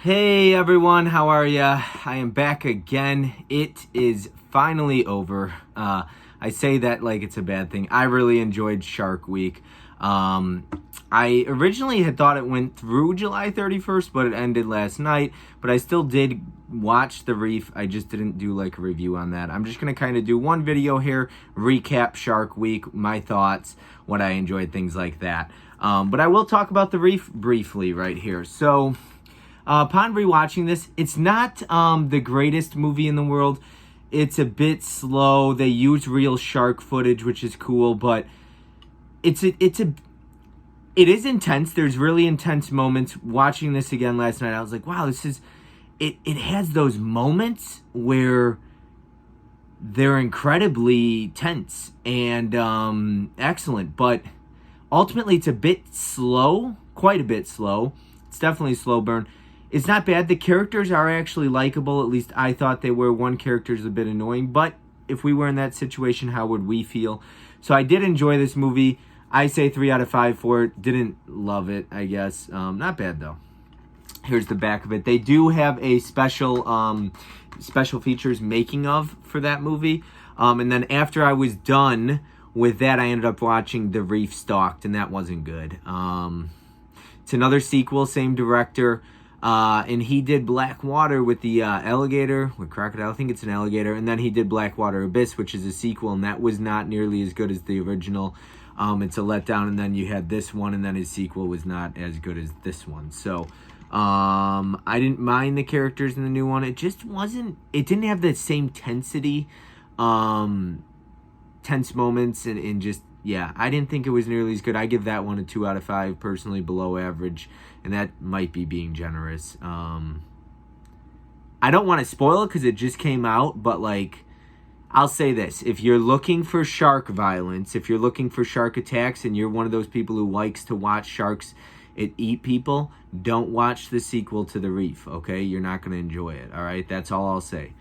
Hey everyone, how are ya? I am back again. It is finally over. I say that like it's a bad thing. I really enjoyed Shark Week. I originally had thought it went through July 31st, but it ended last night. But I still did watch the Reef. I just didn't do like a review on that. I'm just going to kind of do one video here, recap Shark Week, my thoughts, what I enjoyed, things like that. But I will talk about the Reef briefly right here. So upon rewatching this, it's not the greatest movie in the world. It's a bit slow. They use real shark footage, which is cool, but it is intense. There's really intense moments. Watching this again last night, I was like, wow, it has those moments where they're incredibly tense and excellent, but ultimately it's a bit slow, quite a bit slow. It's definitely a slow burn. It's not bad. The characters are actually likable. At least I thought they were. One character is a bit annoying, but if we were in that situation, how would we feel? So I did enjoy this movie. I say 3 out of 5 for it. Didn't love it, I guess. Not bad, though. Here's the back of it. They do have a special features making of for that movie. And then after I was done with that, I ended up watching The Reef Stalked, and that wasn't good. It's another sequel, same director. And he did Blackwater with the alligator, with crocodile, I think it's an alligator, and then he did Blackwater Abyss, which is a sequel, and that was not nearly as good as the original. It's a letdown, and then you had this one, and then his sequel was not as good as this one. So, I didn't mind the characters in the new one. It just wasn't, it didn't have the same tensity, tense moments, and just, yeah, I didn't think it was nearly as good. I give that one a 2 out of 5, personally below average, and that might be being generous. I don't want to spoil it because it just came out, but like, I'll say this. If you're looking for shark violence, if you're looking for shark attacks, and you're one of those people who likes to watch sharks eat people, don't watch the sequel to The Reef, okay? You're not going to enjoy it, all right? That's all I'll say.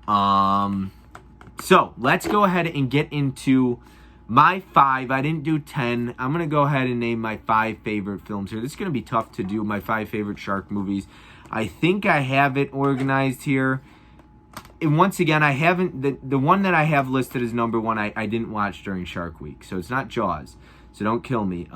So, let's go ahead and get into my 5. I didn't do 10. I'm going to go ahead and name my 5 favorite films here. This is going to be tough to do, my 5 favorite shark movies. I think I have it organized here. And once again, I haven't, the one that I have listed as number 1, I didn't watch during Shark Week. So it's not Jaws. So don't kill me.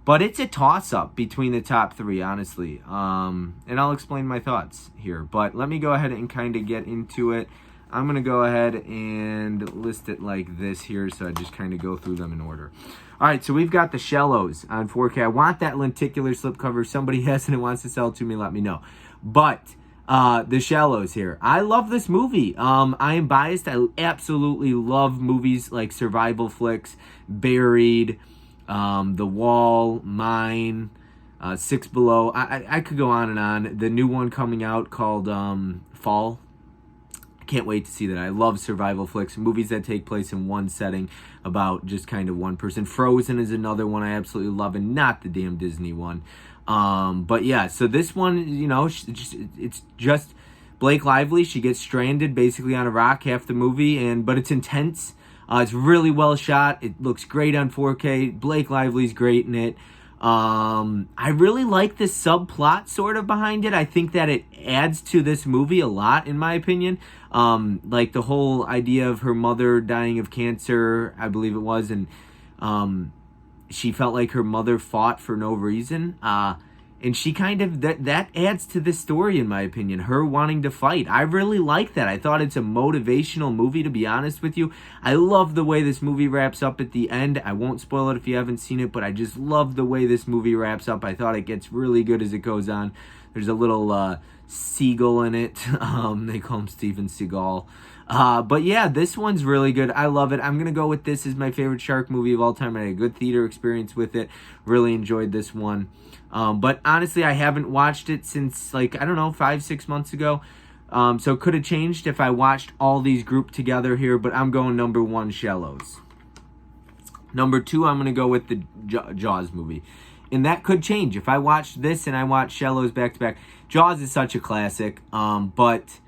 But it's a toss-up between the top 3, honestly. And I'll explain my thoughts here. But let me go ahead and kind of get into it. I'm going to go ahead and list it like this here, so I just kind of go through them in order. All right, so we've got The Shallows on 4K. I want that lenticular slipcover. If somebody has it and wants to sell it to me, let me know. But The Shallows here. I love this movie. I am biased. I absolutely love movies like survival flicks, Buried, The Wall, Mine, Six Below. I could go on and on. The new one coming out called Fall. Can't wait to see that. I love survival flicks, movies that take place in one setting about just kind of one person. Frozen is another one I absolutely love, and not the damn Disney one. But yeah, so this one, you know, it's just Blake Lively. She gets stranded basically on a rock half the movie, but it's intense. It's really well shot. It looks great on 4K. Blake Lively's great in it. I really like this subplot sort of behind it. I think that it adds to this movie a lot, in my opinion. Like the whole idea of her mother dying of cancer, I believe it was, and she felt like her mother fought for no reason. And she kind of, that adds to this story, in my opinion, her wanting to fight. I really like that. I thought it's a motivational movie, to be honest with you. I love the way this movie wraps up at the end. I won't spoil it if you haven't seen it, but I just love the way this movie wraps up. I thought it gets really good as it goes on. There's a little seagull in it. They call him Steven Seagal. But yeah, this one's really good. I love it. I'm going to go with this as my favorite shark movie of all time. I had a good theater experience with it. Really enjoyed this one. But honestly, I haven't watched it since, like, I don't know, 5-6 months ago. So it could have changed if I watched all these grouped together here, but I'm going number 1, Shallows. Number 2, I'm going to go with the Jaws movie. And that could change. If I watched this and I watched Shallows back to back, Jaws is such a classic. But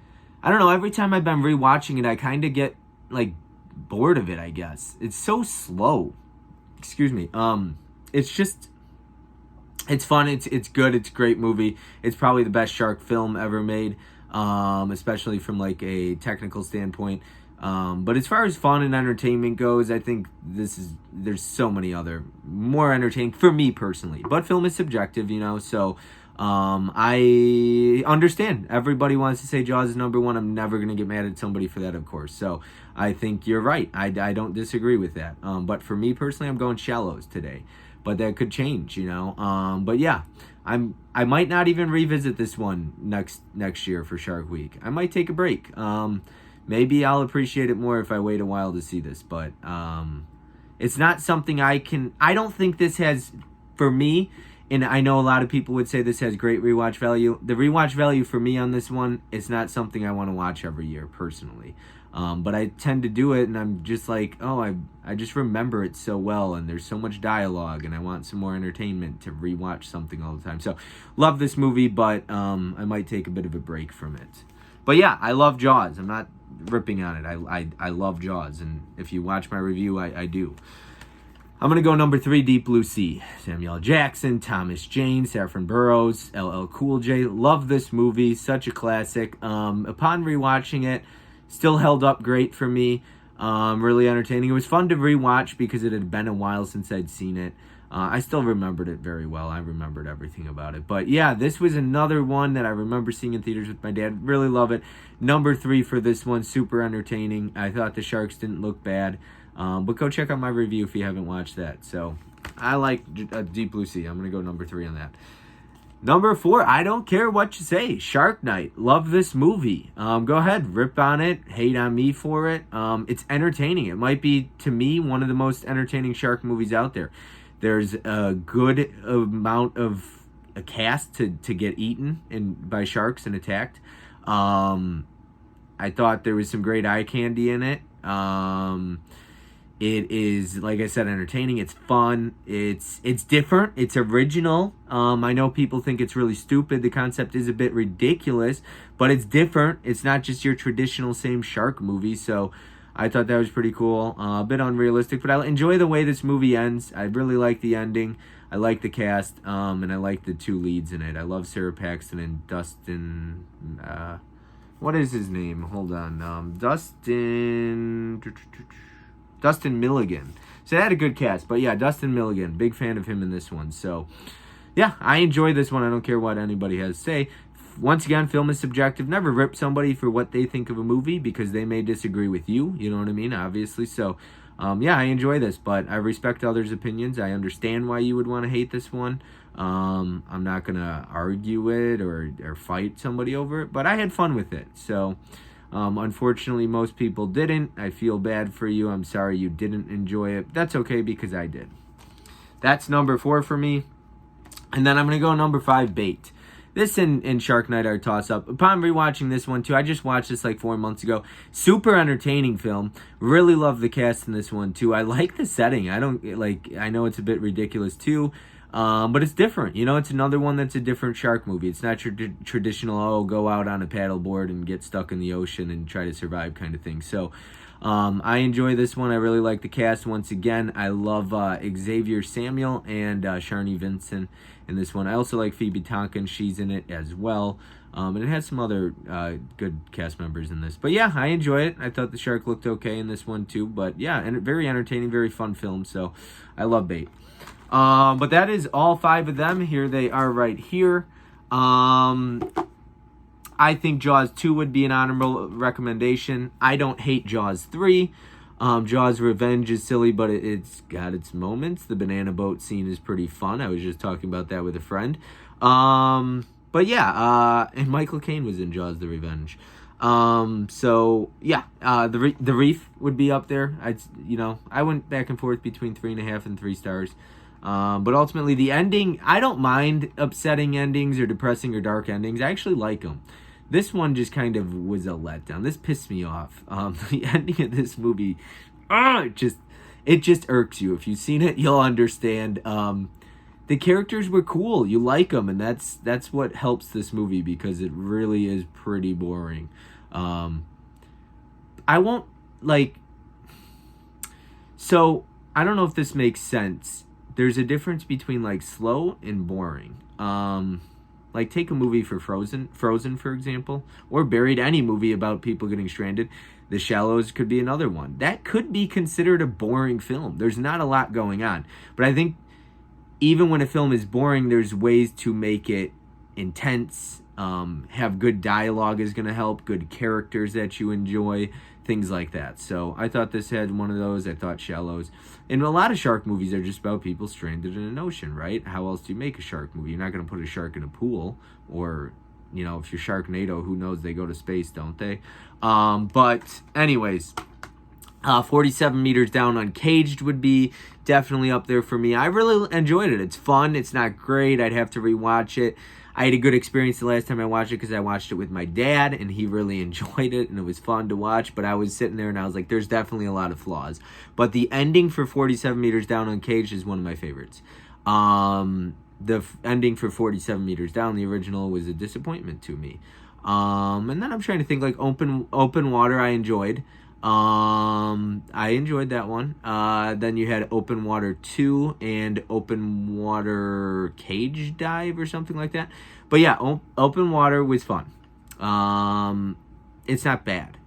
I don't know, every time I've been rewatching it, I kind of get, like, bored of it, I guess. It's so slow. Excuse me. It's just, It's fun. It's good. It's a great movie. It's probably the best shark film ever made, especially from like a technical standpoint. But as far as fun and entertainment goes, I think there's so many other more entertaining for me personally. But film is subjective, so I understand. Everybody wants to say Jaws is number one. I'm never going to get mad at somebody for that, of course. So I think you're right. I don't disagree with that. But for me personally, I'm going Shallows today. But that could change, But yeah, I might not even revisit this one next year for Shark Week. I might take a break. Maybe I'll appreciate it more if I wait a while to see this. But it's not something I don't think this has, for me, and I know a lot of people would say this has great rewatch value. The rewatch value for me on this one, it's not something I want to watch every year personally. But I tend to do it, and I'm just like, I just remember it so well, and there's so much dialogue, and I want some more entertainment to rewatch something all the time. So, love this movie, but I might take a bit of a break from it. But yeah, I love Jaws. I'm not ripping on it. I love Jaws, and if you watch my review, I do. I'm going to go number 3, Deep Blue Sea. Samuel L. Jackson, Thomas Jane, Saffron Burrows, LL Cool J. Love this movie. Such a classic. Upon rewatching it, still held up great for me. Really entertaining. It was fun to rewatch because it had been a while since I'd seen it. I still remembered it very well. I remembered everything about it. But yeah, this was another one that I remember seeing in theaters with my dad. Really love it. Number 3 for this one. Super entertaining. I thought the sharks didn't look bad. But go check out my review if you haven't watched that. So I like Deep Blue Sea. I'm going to go number 3 on that. Number 4, I don't care what you say. Shark Night. Love this movie. Go ahead, rip on it, hate on me for it. It's entertaining. It might be, to me, one of the most entertaining shark movies out there. There's a good amount of a cast to get eaten by sharks and attacked. I thought there was some great eye candy in it. It is, like I said, entertaining. It's fun. It's different. It's original. I know people think it's really stupid. The concept is a bit ridiculous, but it's different. It's not just your traditional same shark movie. So I thought that was pretty cool. A bit unrealistic, but I enjoy the way this movie ends. I really like the ending. I like the cast, and I like the 2 leads in it. I love Sarah Paxton and Dustin. What is his name? Hold on. Dustin Milligan. So they had a good cast. But yeah, Dustin Milligan. Big fan of him in this one. So yeah, I enjoy this one. I don't care what anybody has to say. Once again, film is subjective. Never rip somebody for what they think of a movie because they may disagree with you. You know what I mean? Obviously. So yeah, I enjoy this. But I respect others' opinions. I understand why you would want to hate this one. I'm not going to argue it or fight somebody over it. But I had fun with it. So unfortunately, most people didn't. I feel bad for you. I'm sorry you didn't enjoy it. That's okay because I did. That's number 4 for me. And then I'm going to go number 5, Bait. This and Shark Night are a toss-up. Upon rewatching this one, too, I just watched this like 4 months ago. Super entertaining film. Really love the cast in this one, too. I like the setting. I know it's a bit ridiculous, too. But it's different. It's another one that's a different shark movie. It's not your traditional, go out on a paddleboard and get stuck in the ocean and try to survive kind of thing. So I enjoy this one. I really like the cast once again. I love Xavier Samuel and Sharni Vincent in this one. I also like Phoebe Tonkin. She's in it as well. And it has some other good cast members in this. But yeah, I enjoy it. I thought the shark looked okay in this one too. But yeah, and very entertaining, very fun film. So I love Bait. But that is all 5 of them. Here they are right here. I think Jaws 2 would be an honorable recommendation. I don't hate Jaws 3. Jaws Revenge is silly, but it's got its moments. The banana boat scene is pretty fun. I was just talking about that with a friend. But yeah, and Michael Caine was in Jaws the Revenge. So yeah, the Reef would be up there. I went back and forth between 3.5 and 3 stars. But ultimately the ending, I don't mind upsetting endings or depressing or dark endings. I actually like them. This one just kind of was a letdown. This pissed me off. The ending of this movie, it just irks you. If you've seen it, you'll understand. The characters were cool. You like them, and that's what helps this movie because it really is pretty boring. I won't So I don't know if this makes sense. there's a difference between like slow and boring. Like take a movie for Frozen, for example, or Buried, any movie about people getting stranded. The Shallows could be another one. That could be considered a boring film. There's not a lot going on. But I think even when a film is boring, there's ways to make it intense. Have good dialogue is going to help, good characters that you enjoy, things like that. So I thought this had one of those. I thought Shallows. And a lot of shark movies are just about people stranded in an ocean, right? How else do you make a shark movie? You're not going to put a shark in a pool, or, you know, if you're Sharknado, who knows, they go to space, don't they? But anyways, 47 Meters Down Uncaged would be definitely up there for me. I really enjoyed it. It's fun. It's not great. I'd have to rewatch it. I had a good experience the last time I watched it because I watched it with my dad, and he really enjoyed it, and it was fun to watch. But I was sitting there, and I was like, there's definitely a lot of flaws. But the ending for 47 Meters Down Uncaged is one of my favorites. Ending for 47 Meters Down, the original, was a disappointment to me. And then I'm trying to think, like Open Water I enjoyed. I enjoyed that one. Then you had Open Water 2 and Open Water Cage Dive or something like that. But yeah, Open Water was fun. It's not bad.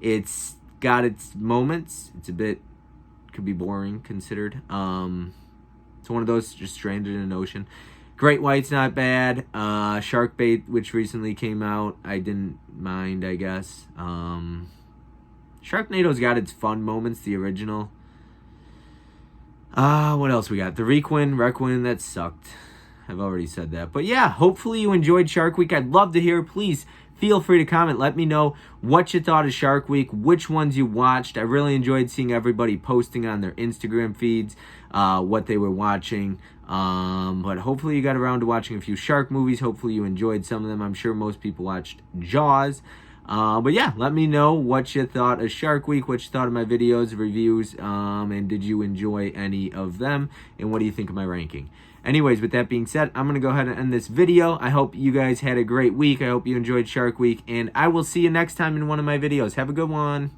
It's got its moments. It's a bit, could be boring considered. It's one of those just stranded in an ocean. Great White's not bad. Shark Bait, which recently came out, I didn't mind, I guess. Sharknado's got its fun moments, the original. What else we got? The Requin, that sucked. I've already said that. But yeah, hopefully you enjoyed Shark Week. I'd love to hear. Please feel free to comment. Let me know what you thought of Shark Week, which ones you watched. I really enjoyed seeing everybody posting on their Instagram feeds what they were watching. But hopefully you got around to watching a few shark movies. Hopefully you enjoyed some of them. I'm sure most people watched Jaws. But yeah, let me know what you thought of Shark Week, what you thought of my videos, reviews, and did you enjoy any of them, and what do you think of my ranking? Anyways, with that being said, I'm going to go ahead and end this video. I hope you guys had a great week. I hope you enjoyed Shark Week, and I will see you next time in one of my videos. Have a good one.